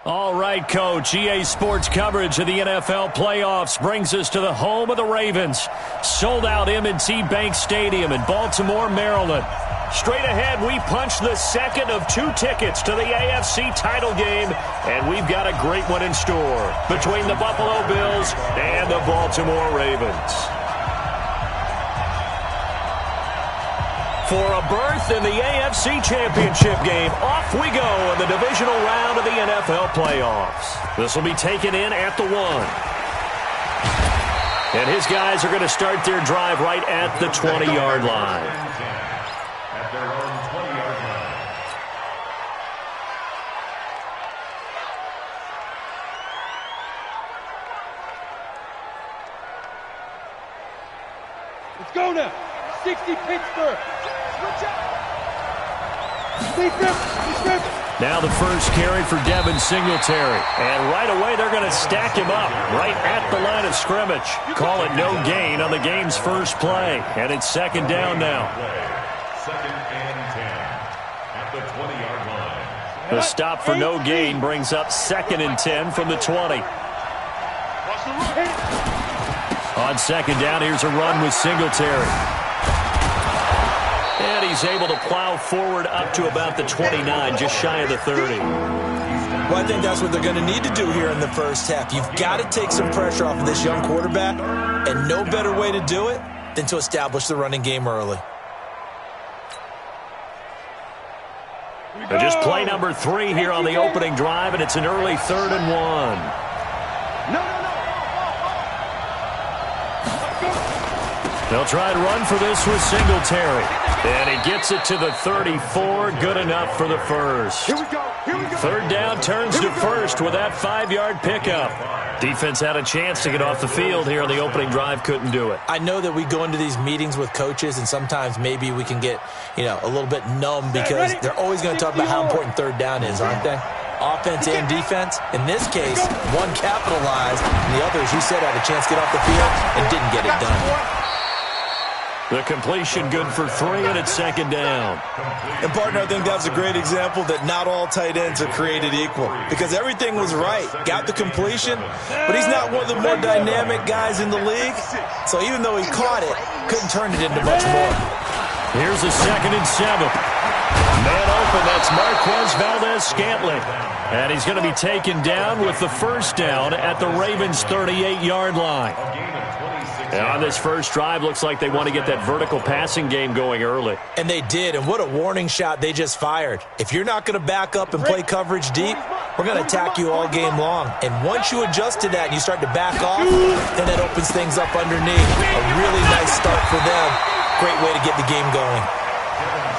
All right, Coach. EA Sports coverage of the NFL playoffs brings us to the home of the Ravens. Sold out M&T Bank Stadium in Baltimore, Maryland. Straight ahead, we punch the second of 2 tickets to the AFC title game, and we've got a great one in store between the Buffalo Bills and the Baltimore Ravens. For a berth in the AFC Championship game, off we go in the divisional round of the NFL playoffs. This will be taken in at the 1. And his guys are going to start their drive right at the 20-yard line. At their own 20-yard line. Let's go now. 60 Pittsburgh. Now the first carry for Devin Singletary. And right away they're going to stack him up right at the line of scrimmage. Call it no gain on the game's first play. And it's second down now. Second and 10 at the 20-yard line. The stop for no gain brings up second and 10 from the 20. On second down, here's a run with Singletary. And he's able to plow forward up to about the 29, just shy of the 30. Well, I think that's what they're going to need to do here in the first half. You've got to take some pressure off of this young quarterback, and no better way to do it than to establish the running game early. And just play number 3 here on the opening drive, and it's an early 3rd and 1. They'll try to run for this with Singletary. And he gets it to the 34. Good enough for the first. Here we go. Third down turns to first with that 5-yard pickup. Defense had a chance to get off the field here on the opening drive. Couldn't do it. I know that we go into these meetings with coaches, and sometimes maybe we can get, a little bit numb because they're always going to talk about how important third down is, aren't they? Offense and defense. In this case, one capitalized, and the other, as you said, had a chance to get off the field and didn't get it done. The completion good for 3, and it's second down. And, partner, I think that's a great example that not all tight ends are created equal because everything was right. Got the completion, but he's not one of the more dynamic guys in the league. So even though he caught it, couldn't turn it into much more. Here's a second and 7. Man open, that's Marquez Valdes-Scantling. And he's going to be taken down with the first down at the Ravens' 38-yard line. And on this first drive, looks like they want to get that vertical passing game going early. And they did, and what a warning shot they just fired. If you're not going to back up and play coverage deep, we're going to attack you all game long. And once you adjust to that and you start to back off, then that opens things up underneath. A really nice start for them. Great way to get the game going.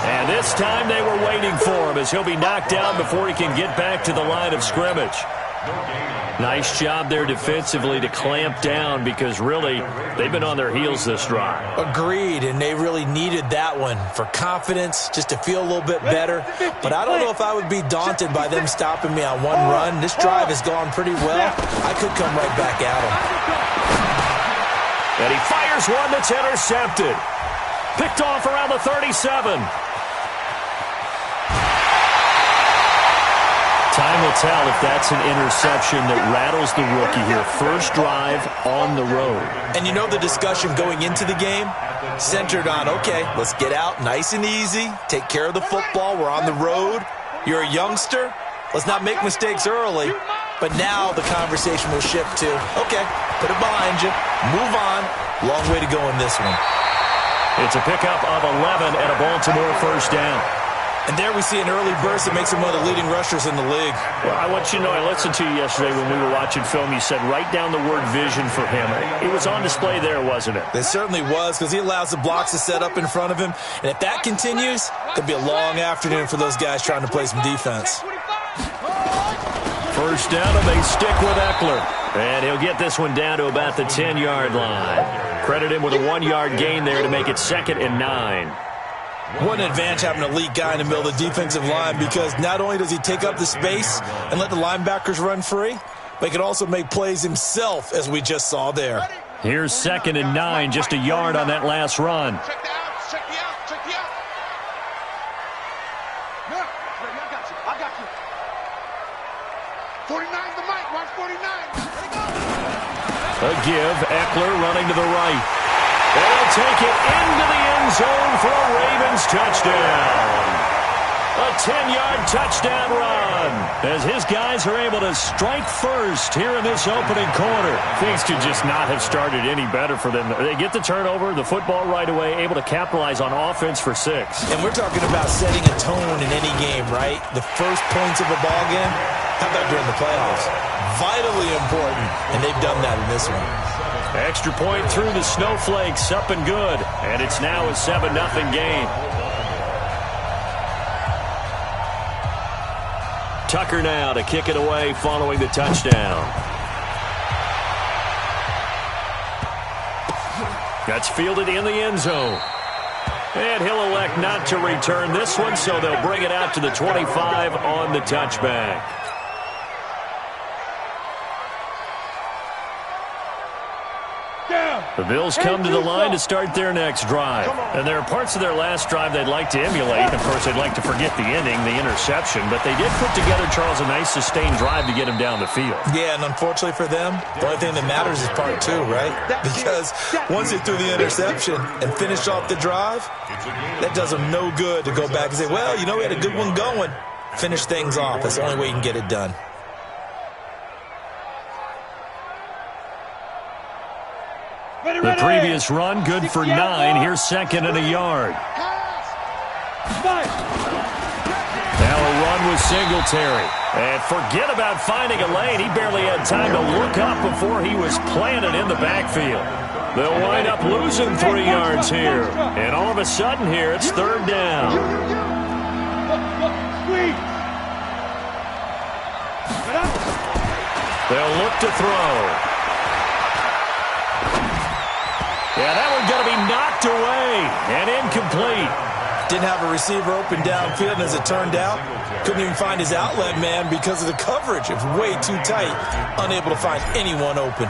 And this time they were waiting for him as he'll be knocked down before he can get back to the line of scrimmage. Nice job there defensively to clamp down because really they've been on their heels this drive. Agreed, and they really needed that one for confidence, just to feel a little bit better. But I don't know if I would be daunted by them stopping me on one run. This drive has gone pretty well. I could come right back at them. And he fires one that's intercepted. Picked off around the 37. Time will tell if that's an interception that rattles the rookie here. First drive on the road. And you know the discussion going into the game? Centered on, okay, let's get out nice and easy. Take care of the football. We're on the road. You're a youngster. Let's not make mistakes early. But now the conversation will shift to, okay, put it behind you. Move on. Long way to go in this one. It's a pickup of 11 and a Baltimore first down. And there we see an early burst that makes him one of the leading rushers in the league. Well, I want you to know, I listened to you yesterday when we were watching film. You said write down the word vision for him. It was on display there, wasn't it? It certainly was because he allows the blocks to set up in front of him. And if that continues, it'll be a long afternoon for those guys trying to play some defense. First down, and they stick with Eckler. And he'll get this one down to about the 10-yard line. Credit him with a 1-yard gain there to make it 2nd and 9. What an advantage having an elite guy in the middle of the defensive line because not only does he take up the space and let the linebackers run free, but he can also make plays himself, as we just saw there. Here's 2nd and 9, just a yard on that last run. Check the out. Check the out. Check the out. I got you. A give, Eckler running to the right. They'll take it into the end zone for a Ravens touchdown. A 10-yard touchdown run as his guys are able to strike first here in this opening quarter. Things could just not have started any better for them. They get the turnover, the football right away, able to capitalize on offense for 6. And we're talking about setting a tone in any game, right? The first points of a ball game, how about during the playoffs? Vitally important, and they've done that in this one. Extra point through the Snowflakes, up and good. And it's now a 7-0 game. Tucker now to kick it away following the touchdown. That's fielded in the end zone. And he'll elect not to return this one, so they'll bring it out to the 25 on the touchback. The Bills come to the line to start their next drive. And there are parts of their last drive they'd like to emulate. Of course, they'd like to forget the ending, the interception. But they did put together, Charles, a nice sustained drive to get him down the field. Yeah, and unfortunately for them, the only thing that matters is part 2, right? Because once they threw the interception and finished off the drive, that does them no good to go back and say, well, you know, we had a good one going. Finish things off. That's the only way you can get it done. The previous run, good for 9. Here's second and a yard. Now a run with Singletary. And forget about finding a lane. He barely had time to look up before he was planted in the backfield. They'll wind up losing 3 yards here. And all of a sudden here, it's third down. They'll look to throw. Yeah, that one's going to be knocked away and incomplete. Didn't have a receiver open downfield, and as it turned out, couldn't even find his outlet man because of the coverage. It was way too tight, unable to find anyone open.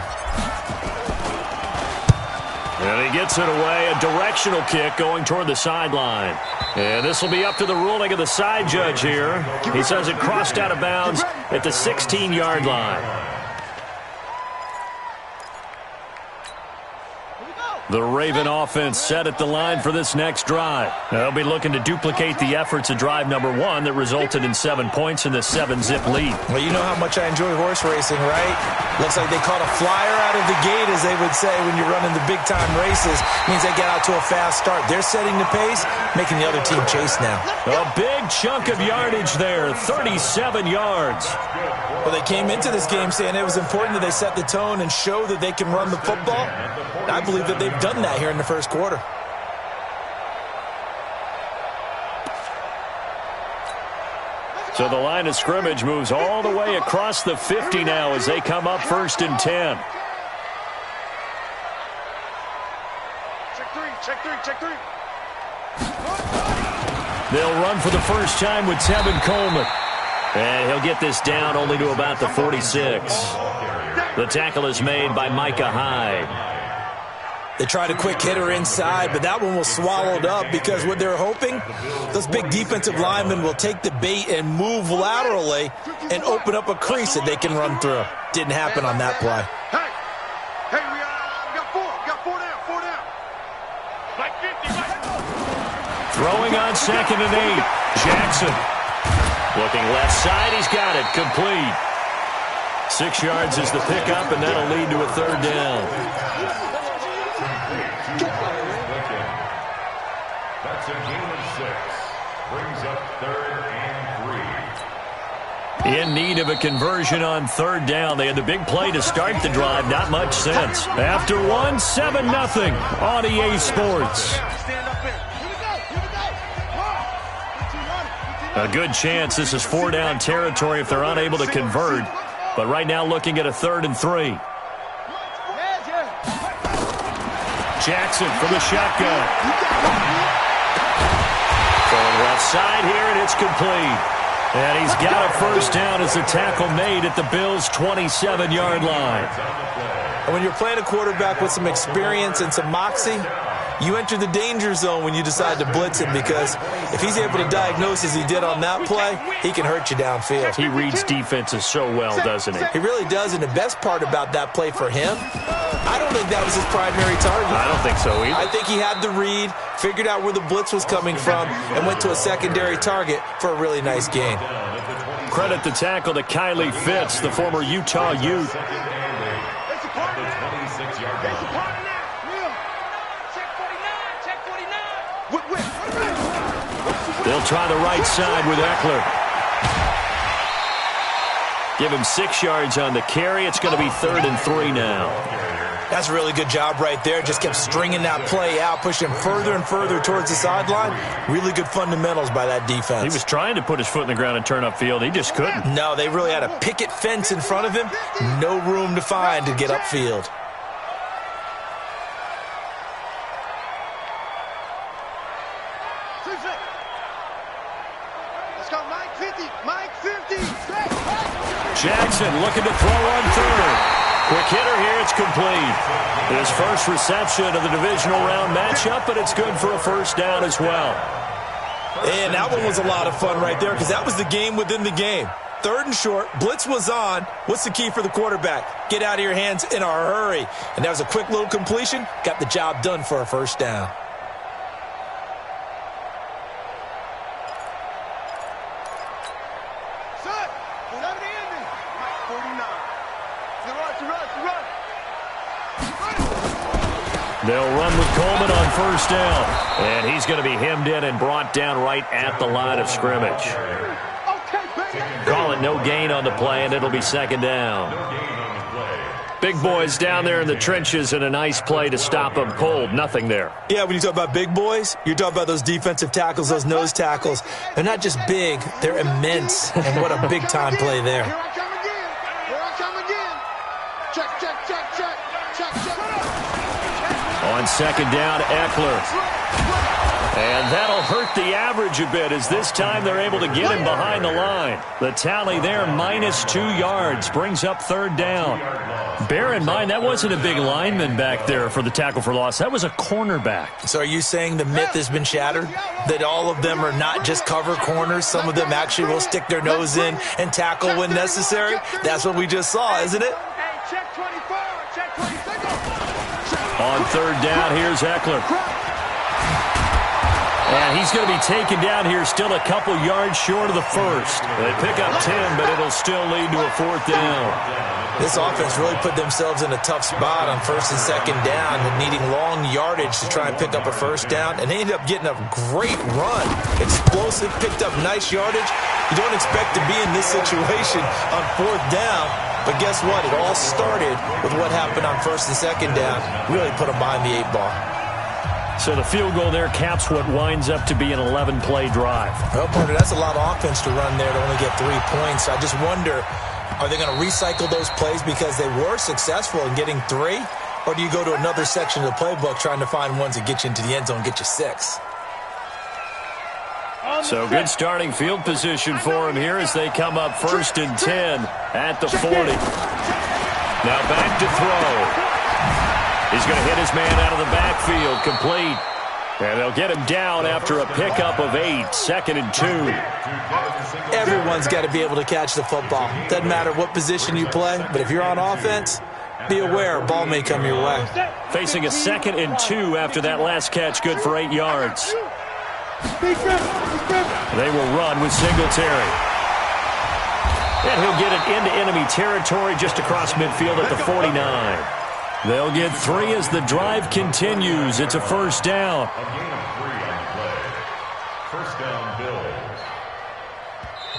And he gets it away, a directional kick going toward the sideline. And this will be up to the ruling of the side judge here. He says it crossed out of bounds at the 16-yard line. The Raven offense set at the line for this next drive. They'll be looking to duplicate the efforts of drive number 1 that resulted in 7 points in the 7-zip lead. Well, you know how much I enjoy horse racing, right? Looks like they caught a flyer out of the gate, as they would say when you're running the big-time races. Means they get out to a fast start. They're setting the pace, making the other team chase now. A big chunk of yardage there, 37 yards. Well, they came into this game saying it was important that they set the tone and show that they can run the football. I believe that they've done that here in the first quarter. So the line of scrimmage moves all the way across the 50 now as they come up 1st and 10. Check three. They'll run for the first time with Tevin Coleman. And he'll get this down only to about the 46. The tackle is made by Micah Hyde. They tried a quick hitter inside, but that one was swallowed up because what they're hoping, those big defensive linemen will take the bait and move laterally and open up a crease that they can run through. Didn't happen on that play. Hey, we got four down. Like 50, Throwing on 2nd and 8. Jackson. Looking left side, he's got it. Complete. 6 yards is the pickup, and that'll lead to a 3rd down. That's a gain of 6. Brings up 3rd and 3. In need of a conversion on 3rd down. They had the big play to start the drive. Not much sense. After 1, 7-0 on EA Sports. A good chance this is 4-down territory if they're unable to convert. But right now looking at a 3rd and 3. Jackson from the shotgun. Going left side here, and it's complete. And he's got a first down as the tackle made at the Bills' 27-yard line. And when you're playing a quarterback with some experience and some moxie, you enter the danger zone when you decide to blitz him, because if he's able to diagnose as he did on that play, he can hurt you downfield. He reads defenses so well, doesn't he? He really does, and the best part about that play for him, I don't think that was his primary target. I don't think so either. I think he had the read, figured out where the blitz was coming from, and went to a secondary target for a really nice gain. Credit the tackle to Kylie Fitz, the former Utah Ute. They'll try the right side with Eckler. Give him 6 yards on the carry. It's going to be 3rd and 3 now. That's a really good job right there. Just kept stringing that play out, pushing him further and further towards the sideline. Really good fundamentals by that defense. He was trying to put his foot in the ground and turn upfield. He just couldn't. No, they really had a picket fence in front of him. No room to find to get upfield. Jackson looking to throw on 3rd. Quick hitter here, it's complete. His first reception of the divisional round matchup, but it's good for a first down as well. And that one was a lot of fun right there, because that was the game within the game. 3rd and short, blitz was on. What's the key for the quarterback? Get out of your hands in a hurry. And that was a quick little completion. Got the job done for a first down. They'll run with Coleman on first down. And he's going to be hemmed in and brought down right at the line of scrimmage. Call it no gain on the play, and it'll be 2nd down. Big boys down there in the trenches, and a nice play to stop them cold. Nothing there. Yeah, when you talk about big boys, you're talking about those defensive tackles, those nose tackles. They're not just big, they're immense. And what a big-time play there. Here I come again. Here I come again. Check, check, check, check, check, check. On 2nd down, Eckler. And that'll hurt the average a bit, as this time they're able to get him behind the line. The tally there, -2 yards, brings up 3rd down. Bear in mind, that wasn't a big lineman back there for the tackle for loss. That was a cornerback. So are you saying the myth has been shattered? That all of them are not just cover corners? Some of them actually will stick their nose in and tackle when necessary? That's what we just saw, isn't it? Hey, check 24, check 26. On 3rd down, here's Eckler. And he's going to be taken down here, still a couple yards short of the first. They pick up 10, but it'll still lead to a 4th down. This offense really put themselves in a tough spot on 1st and 2nd down, needing long yardage to try and pick up a first down, and they ended up getting a great run. Explosive, picked up nice yardage. You don't expect to be in this situation on 4th down, but guess what? It all started with what happened on 1st and 2nd down. Really put them behind the 8 ball. So the field goal there caps what winds up to be an 11-play drive. Well, partner, that's a lot of offense to run there to only get 3 points. I just wonder, are they going to recycle those plays because they were successful in getting 3? Or do you go to another section of the playbook trying to find ones that get you into the end zone and get you 6? So good starting field position for him here as they come up 1st and 10 at the 40. Now back to throw. He's going to hit his man out of the backfield, complete. And they'll get him down after a pickup of 8, 2nd and 2. Everyone's got to be able to catch the football. Doesn't matter what position you play, but if you're on offense, be aware a ball may come your way. Facing a 2nd and 2 after that last catch, good for 8 yards. They will run with Singletary. And he'll get it into enemy territory just across midfield at the 49. They'll get 3 as the drive continues. It's a 1st down. A gain of 3 on the play. First down, Bills.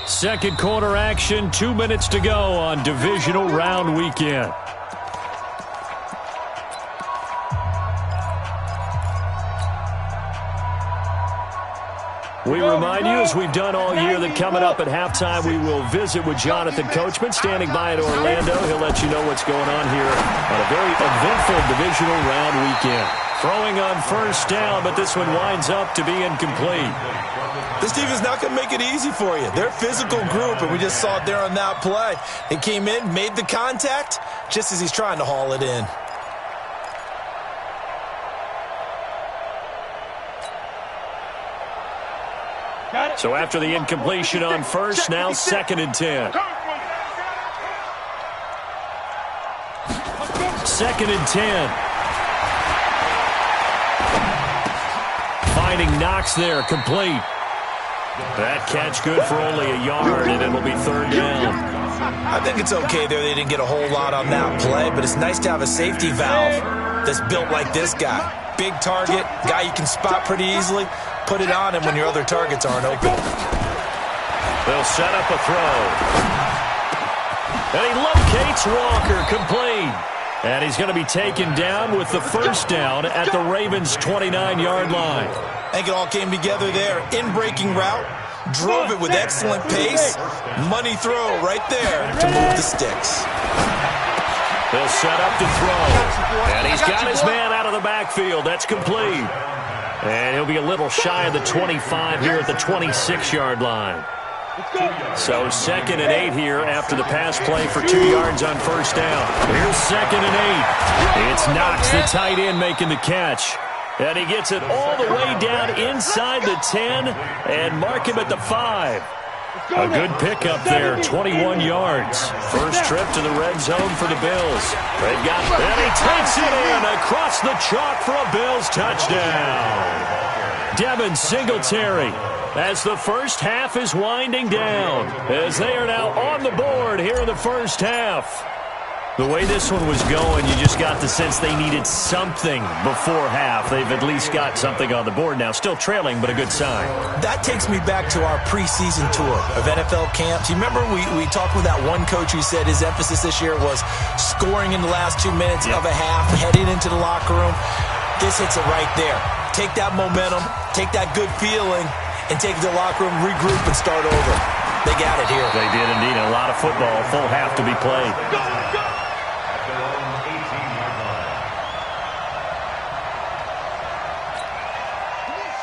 2nd quarter action, 2 minutes to go on divisional round weekend. We remind you, as we've done all year, that coming up at halftime, we will visit with Jonathan Coachman, standing by at Orlando. He'll let you know what's going on here on a very eventful divisional round weekend. Throwing on 1st down, but this one winds up to be incomplete. This team is not going to make it easy for you. They're a physical group, and we just saw it there on that play. They came in, made the contact, just as he's trying to haul it in. So after the incompletion on first, now 2nd and 10. 2nd and 10. Finding Knox there, complete. That catch good for only a yard, and it'll be 3rd down. I think it's okay there. They didn't get a whole lot on that play, but it's nice to have a safety valve that's built like this guy. Big target, guy you can spot pretty easily. Put it on him when your other targets aren't open. They'll set up a throw. And he locates Walker, complete. And he's going to be taken down with the 1st down at the Ravens' 29-yard line. I think it all came together there. In-breaking route, drove it with excellent pace. Money throw right there to move the sticks. They'll set up to throw. And he's got his man out of the backfield. That's complete. And he'll be a little shy of the 25 here at the 26-yard line. So 2nd and 8 here after the pass play for 2 yards on 1st down. Here's 2nd and 8. It's Knox, the tight end, making the catch. And he gets it all the way down inside the 10 and mark him at the 5. A good pickup there, 21 yards. First trip to the red zone for the Bills. They've got, and he takes it in across the chalk for a Bills touchdown. Devin Singletary, as the first half is winding down, as they are now on the board here in the first half. The way this one was going, you just got the sense they needed something before half. They've at least got something on the board now. Still trailing, but a good sign. That takes me back to our preseason tour of NFL camps. You remember we talked with that one coach who said his emphasis this year was scoring in the last 2 minutes of a half, heading into the locker room. This hits it right there. Take that momentum, take that good feeling, and take it to the locker room, regroup, and start over. They got it here. They did indeed. A lot of football, full half to be played.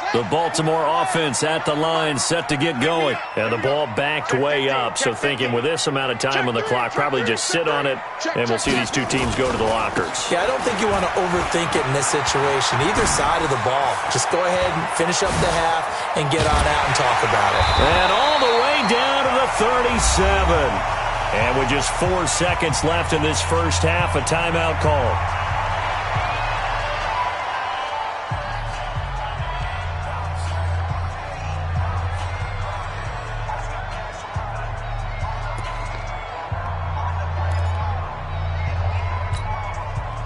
The Baltimore offense at the line, set to get going. And the ball backed way up, so thinking with this amount of time on the clock, probably just sit on it, and we'll see these two teams go to the lockers. Yeah, I don't think you want to overthink it in this situation. Either side of the ball. Just go ahead and finish up the half and get on out and talk about it. And all the way down to the 37. And with just 4 seconds left in this first half, a timeout call.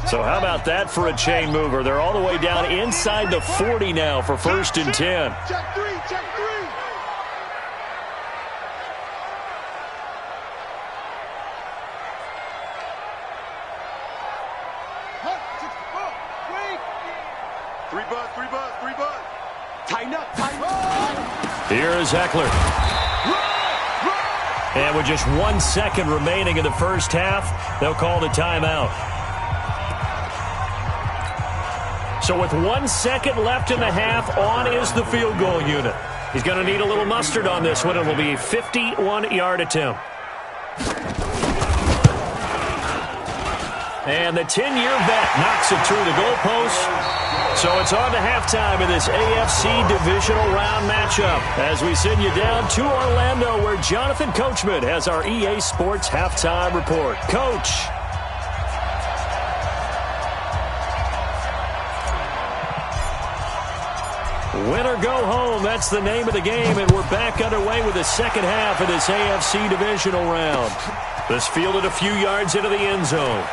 So how about that for a chain mover? They're all the way down inside the 40 now for 1st and 10. Check three, check three. Three bud. Tighten up. Here is Eckler. And with just 1 second remaining in the first half, they'll call the timeout. So with 1 second left in the half, on is the field goal unit. He's going to need a little mustard on this one. It will be a 51-yard attempt. And the 10-year vet knocks it through the goalpost. So it's on to halftime in this AFC divisional round matchup as we send you down to Orlando where Jonathan Coachman has our EA Sports halftime report. Coach. Win or go home, that's the name of the game, and we're back underway with the second half of this AFC divisional round. This fielded a few yards into the end zone.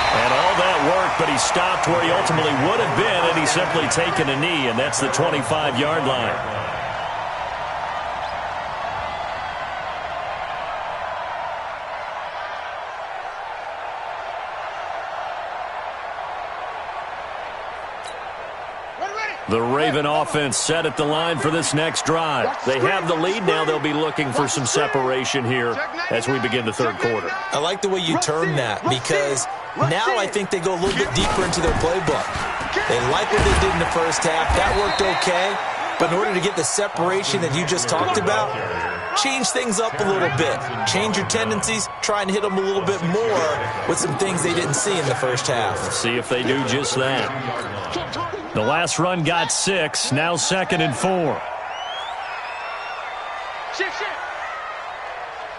And all that worked, but he stopped where he ultimately would have been, and he's simply taken a knee, and that's the 25-yard line. The Raven offense set at the line for this next drive. They have the lead. Now they'll be looking for some separation here as we begin the third quarter. I like the way you term that because now I think they go a little bit deeper into their playbook. They like what they did in the first half. That worked okay. But in order to get the separation that you just talked about, change things up a little bit. Change your tendencies, try and hit them a little bit more with some things they didn't see in the first half. Let's see if they do just that. The last run got 6, now 2nd and 4.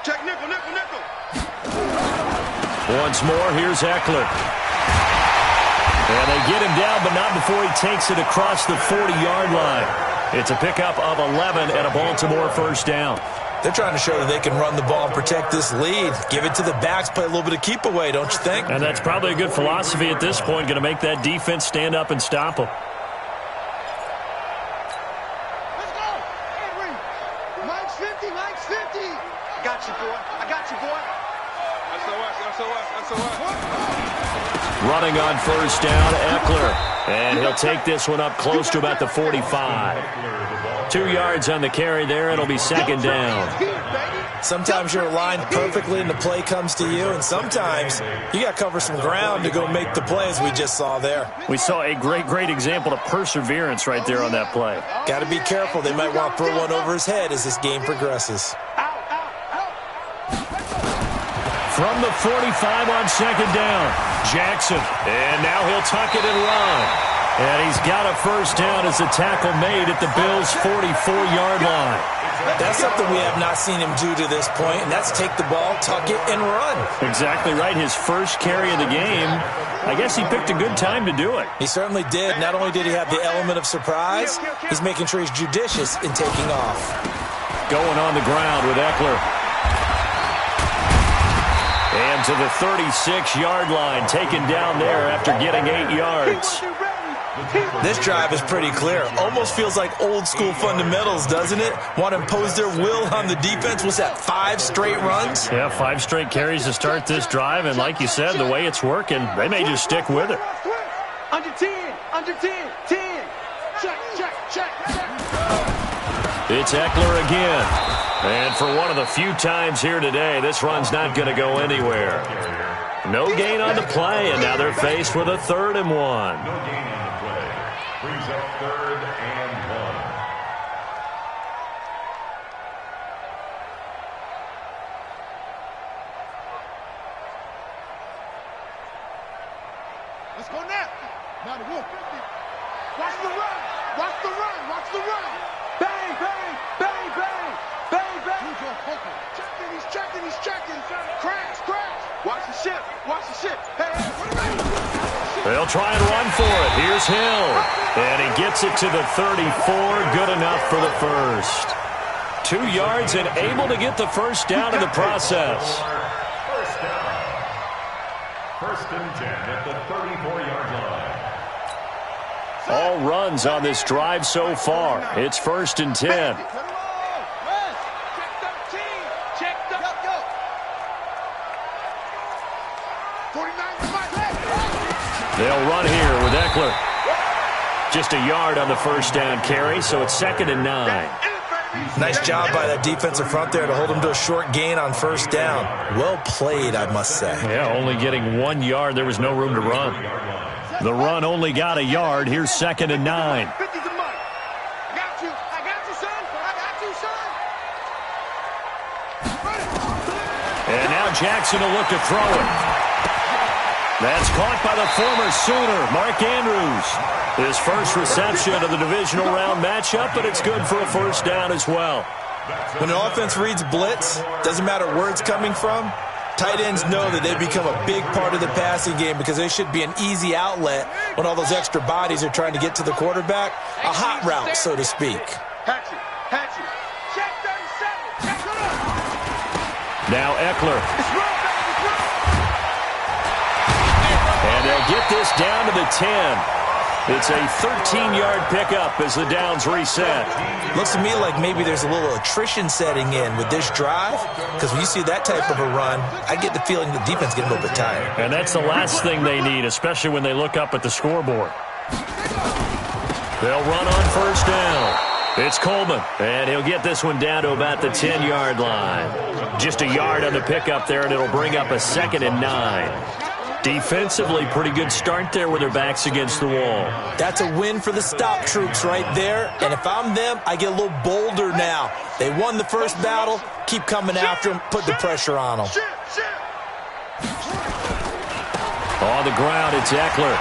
Check nickel, nickel, nickel. Once more, here's Eckler. And they get him down, but not before he takes it across the 40-yard line. It's a pickup of 11 and a Baltimore first down. They're trying to show that they can run the ball and protect this lead. Give it to the backs, play a little bit of keep away, don't you think? And that's probably a good philosophy at this point, going to make that defense stand up and stop them. Let's go. Henry. Mike's 50, Mike's 50. I got you, boy. I got you, boy. Running on first down, Eckler. And he'll take this one up close to about the 45. 2 yards on the carry there. It'll be 2nd down. Sometimes you're aligned perfectly and the play comes to you, and sometimes you got to cover some ground to go make the play, as we just saw there. We saw a great example of perseverance right there on that play. Got to be careful. They might want to throw one over his head as this game progresses. From the 45 on 2nd down, Jackson. And now he'll tuck it and run. And he's got a first down as the tackle made at the Bills' 44-yard line. That's something we have not seen him do to this point, and that's take the ball, tuck it, and run. Exactly right. His first carry of the game. I guess he picked a good time to do it. He certainly did. Not only did he have the element of surprise, he's making sure he's judicious in taking off. Going on the ground with Eckler. And to the 36-yard line, taken down there after getting 8 yards. This drive is pretty clear. Almost feels like old school fundamentals, doesn't it? Want to impose their will on the defense. Was that 5 straight runs? Yeah, 5 straight carries to start this drive. And like you said, the way it's working, they may just stick with it. Under 10, under 10, 10. Check, check, check, check. It's Eckler again. And for one of the few times here today, this run's not going to go anywhere. No gain on the play, and now they're faced with a 3rd and 1. No gain on the play. Brings up 3rd and 1. Let's go now. Now the wolf. Watch the run. Watch the run. Watch the run. Bang, bang, bang, bang, bang, bang. Checking, he's checking, he's checking. Crash, crash. Watch the ship. Watch the ship. Hey, hey, what are you? They'll try and run for it. Here's Hill. And he gets it to the 34. Good enough for the first. 2 yards and able to get the first down in the process. First down. 1st and 10 at the 34-yard line. All runs on this drive so far. It's 1st and 10. Check 13. Check 13. Go. 49 to my left. They'll run here with Eckler. Just a yard on the first down carry, so it's 2nd and 9. Nice job by that defensive front there to hold him to a short gain on first down. Well played, I must say. Yeah, only getting 1 yard. There was no room to run. The run only got a yard. Here's 2nd and 9. 50 to Mike. I got you, son. I got you, son. And now Jackson will look to throw it. That's caught by the former Sooner, Mark Andrews. His first reception of the divisional round matchup, but it's good for a first down as well. When an offense reads blitz, doesn't matter where it's coming from, tight ends know that they become a big part of the passing game because they should be an easy outlet when all those extra bodies are trying to get to the quarterback. A hot route, so to speak. Hatchet. Check 37. Check it up. Now Eckler. It's run, baby. It's run. And they'll get this down to the 10. It's a 13-yard pickup as the downs reset. Looks to me like maybe there's a little attrition setting in with this drive, because when you see that type of a run, I get the feeling the defense getting a little bit tired. And that's the last thing they need, especially when they look up at the scoreboard. They'll run on first down. It's Coleman, and he'll get this one down to about the 10-yard line. Just a yard on the pickup there, and it'll bring up a 2nd and 9. Defensively, pretty good start there with their backs against the wall. That's a win for the stop troops right there. And if I'm them, I get a little bolder now. They won the first battle. Keep coming after them. Put the pressure on them. On the ground, it's Eckler.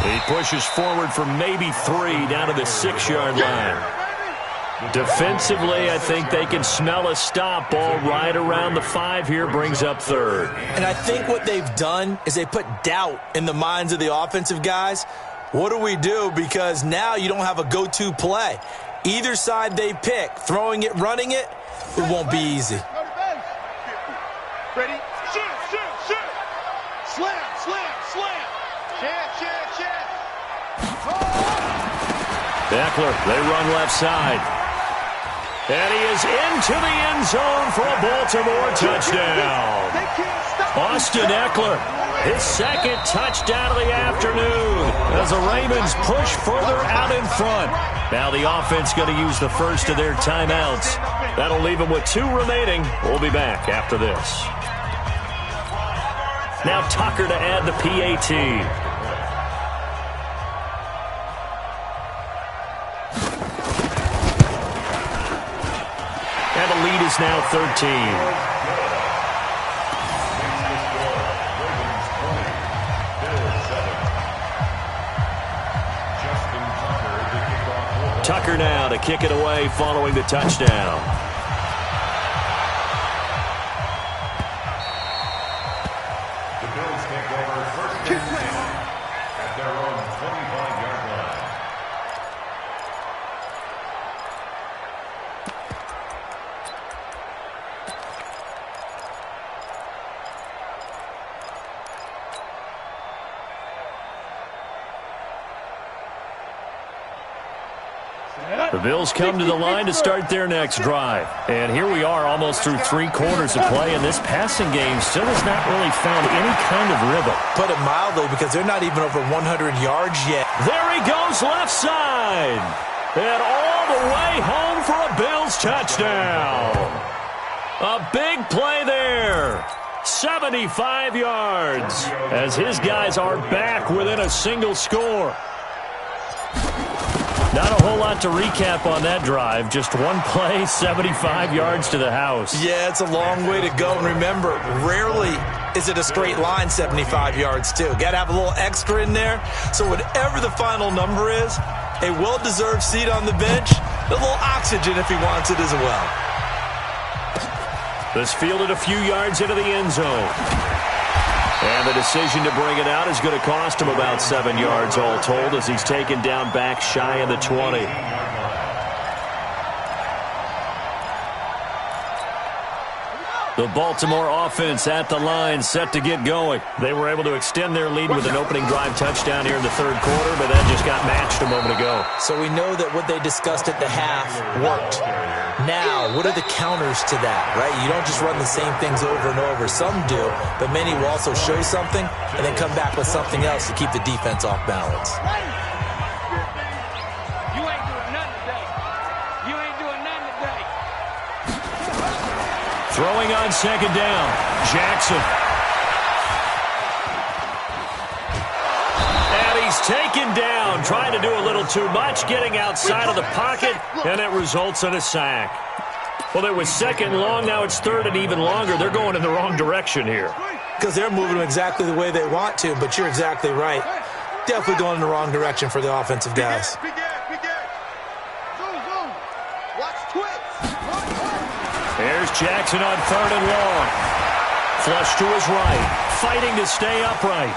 He pushes forward for maybe 3 down to the 6-yard line. Defensively, I think they can smell a stop. Ball right around the 5 here, brings up 3rd. And I think what they've done is they put doubt in the minds of the offensive guys. What do we do? Because now you don't have a go-to play. Either side they pick, throwing it, running it, it won't be easy. Ready? Shoot. Slam. Chance. Eckler, they run left side. And he is into the end zone for a Baltimore touchdown. Austin Eckler, his 2nd touchdown of the afternoon as the Ravens push further out in front. Now the offense going to use the first of their timeouts. That'll leave them with 2 remaining. We'll be back after this. Now Tucker to add the PAT. And the lead is now 13. Tucker now to kick it away following the touchdown. The Bills take over 1st and 10 at their own 25-yard line. The Bills come to the line to start their next drive. And here we are almost through 3 quarters of play, and this passing game still has not really found any kind of rhythm. Put it mildly, because they're not even over 100 yards yet. There he goes left side. And all the way home for a Bills touchdown. A big play there. 75 yards as his guys are back within a single score. Not a whole lot to recap on that drive. Just one play, 75 yards to the house. Yeah, it's a long way to go. And remember, rarely is it a straight line 75 yards, too. Got to have a little extra in there. So whatever the final number is, a well-deserved seat on the bench, a little oxygen if he wants it as well. This fielded a few yards into the end zone. And the decision to bring it out is going to cost him about 7 yards all told as he's taken down back shy of the 20. The Baltimore offense at the line, set to get going. They were able to extend their lead with an opening drive touchdown here in the 3rd quarter, but that just got matched a moment ago. So we know that what they discussed at the half worked. Now, what are the counters to that, right? You don't just run the same things over and over. Some do, but many will also show something and then come back with something else to keep the defense off balance. You ain't doing nothing today. You ain't doing nothing today. Throwing on 2nd down, Jackson. And he's taken down, trying to do a little too much, getting outside of the pocket, and it results in a sack. Well, it was 2nd long, now it's 3rd and even longer. They're going in the wrong direction here. Because they're moving them exactly the way they want to, but you're exactly right. Definitely going in the wrong direction for the offensive guys. Big Ed. Zoom. Watch twitch. Here's Jackson on 3rd and long. Flush to his right, fighting to stay upright.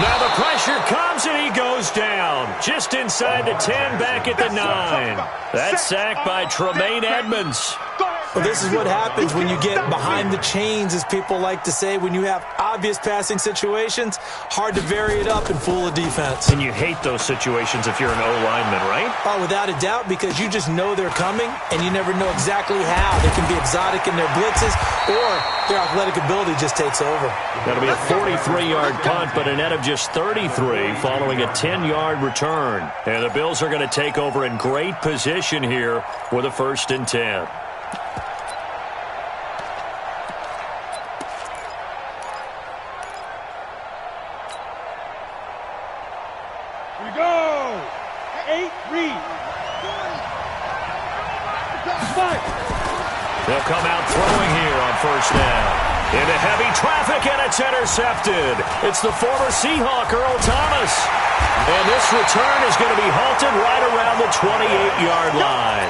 Now the pressure comes and he goes down. Just inside the 10, back at the 9. That's sacked by Tremaine Edmonds. Well, this is what happens when you get behind the chains, as people like to say. When you have obvious passing situations, hard to vary it up and fool a defense. And you hate those situations if you're an O-lineman, right? Oh, without a doubt, because you just know they're coming, and you never know exactly how. They can be exotic in their blitzes, or their athletic ability just takes over. That'll be a 43-yard punt, but a net of just 33 following a 10-yard return. And the Bills are going to take over in great position here with a 1st and 10. They'll come out throwing here on first down. Into heavy traffic, and it's intercepted. It's the former Seahawk, Earl Thomas. And this return is going to be halted right around the 28-yard line.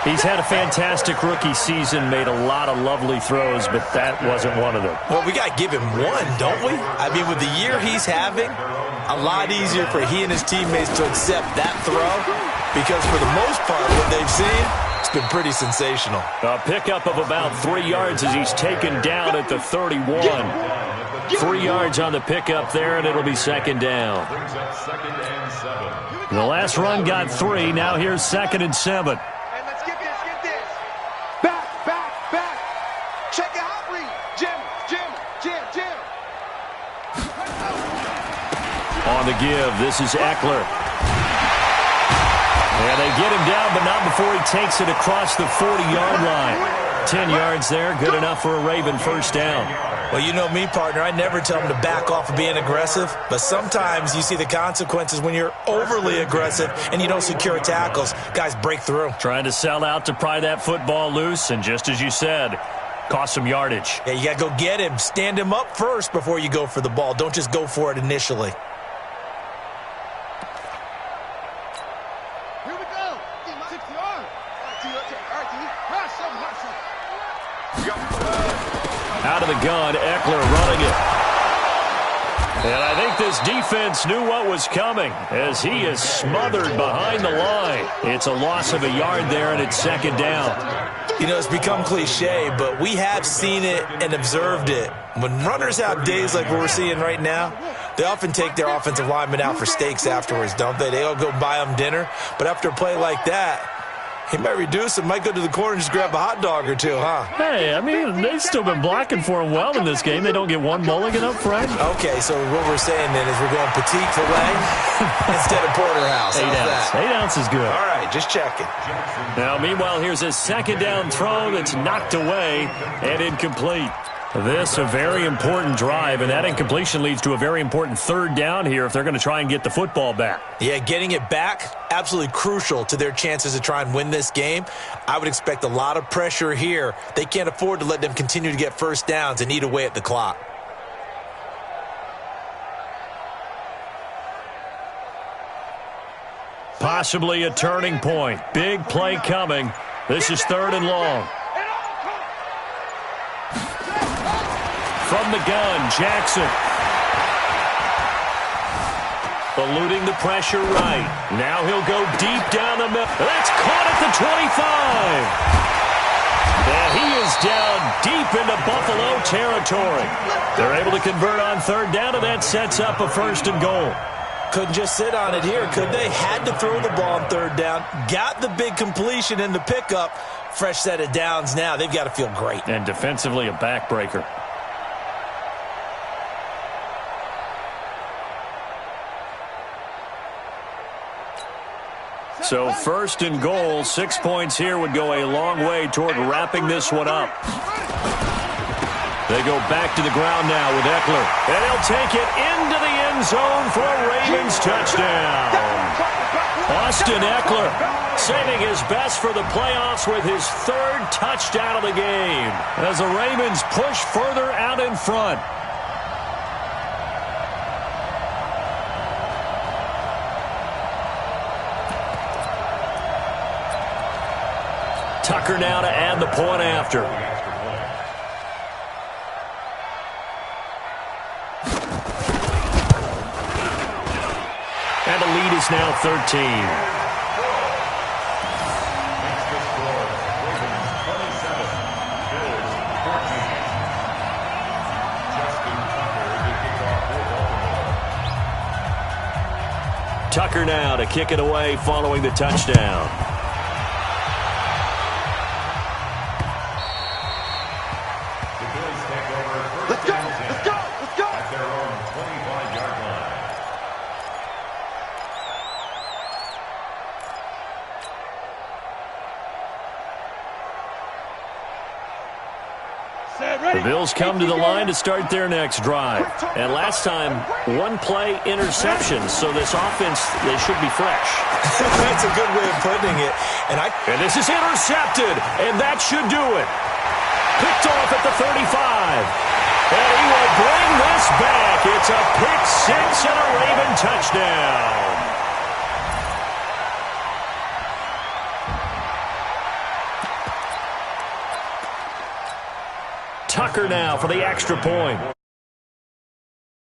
He's had a fantastic rookie season, made a lot of lovely throws, but that wasn't one of them. Well, we got to give him one, don't we? I mean, with the year he's having, a lot easier for he and his teammates to accept that throw because for the most part, what they've seen, it's been pretty sensational. A pickup of about 3 yards as he's taken down at the 31. 3 yards on the pickup there, and it'll be second down. The last run got 3. Now here's 2nd and 7. On the give, this is Eckler. And they get him down, but not before he takes it across the 40-yard line. 10 yards there, good enough for a Raven first down. Well, you know me, partner. I never tell them to back off of being aggressive, but sometimes you see the consequences when you're overly aggressive and you don't secure tackles. Guys break through. Trying to sell out to pry that football loose, and just as you said, cost some yardage. Yeah, you got to go get him. Stand him up first before you go for the ball. Don't just go for it initially. Out of the gun, Eckler running it. And I think this defense knew what was coming as he is smothered behind the line. It's a loss of a yard there, and it's second down. You know, it's become cliche, but we have seen it and observed it. When runners have days like what we're seeing right now, they often take their offensive linemen out for steaks afterwards, don't they? They all go buy them dinner. But after a play like that, he might reduce it, might go to the corner and just grab a hot dog or two, huh? Hey, I mean, they've still been blocking for him well in this game. They don't get one mulligan up front. Okay, so what we're saying then is we're going petite filet instead of porterhouse. 8 ounce. 8 ounce is good. All right, just checking. Now, meanwhile, here's a second down throw that's knocked away and incomplete. This a very important drive, and that incompletion leads to a very important third down here if they're going to try and get the football back. Yeah, getting it back, absolutely crucial to their chances to try and win this game. I would expect a lot of pressure here. They can't afford to let them continue to get first downs and eat away at the clock. Possibly a turning point. Big play coming. This is 3rd and long. From the gun, Jackson. Eluding the pressure right. Now he'll go deep down the middle. That's caught at the 25. And he is down deep into Buffalo territory. They're able to convert on 3rd down, and that sets up a 1st and goal. Couldn't just sit on it here, could they? Had to throw the ball on 3rd down. Got the big completion in the pickup. Fresh set of downs now. They've got to feel great. And defensively, a backbreaker. So 1st and goal, 6 points here would go a long way toward wrapping this one up. They go back to the ground now with Eckler. And he'll take it into the end zone for a Ravens touchdown. Austin Eckler saving his best for the playoffs with his 3rd touchdown of the game as the Ravens push further out in front. Tucker now to add the point after. And the lead is now 13. Tucker now to kick it away following the touchdown. The Bills come to the line to start their next drive. And last time, one play interception, so this offense, they should be fresh. That's a good way of putting it. And this is intercepted, and that should do it. Picked off at the 35. And he will bring this back. It's a pick six and a Raven touchdown. Tucker now for the extra point.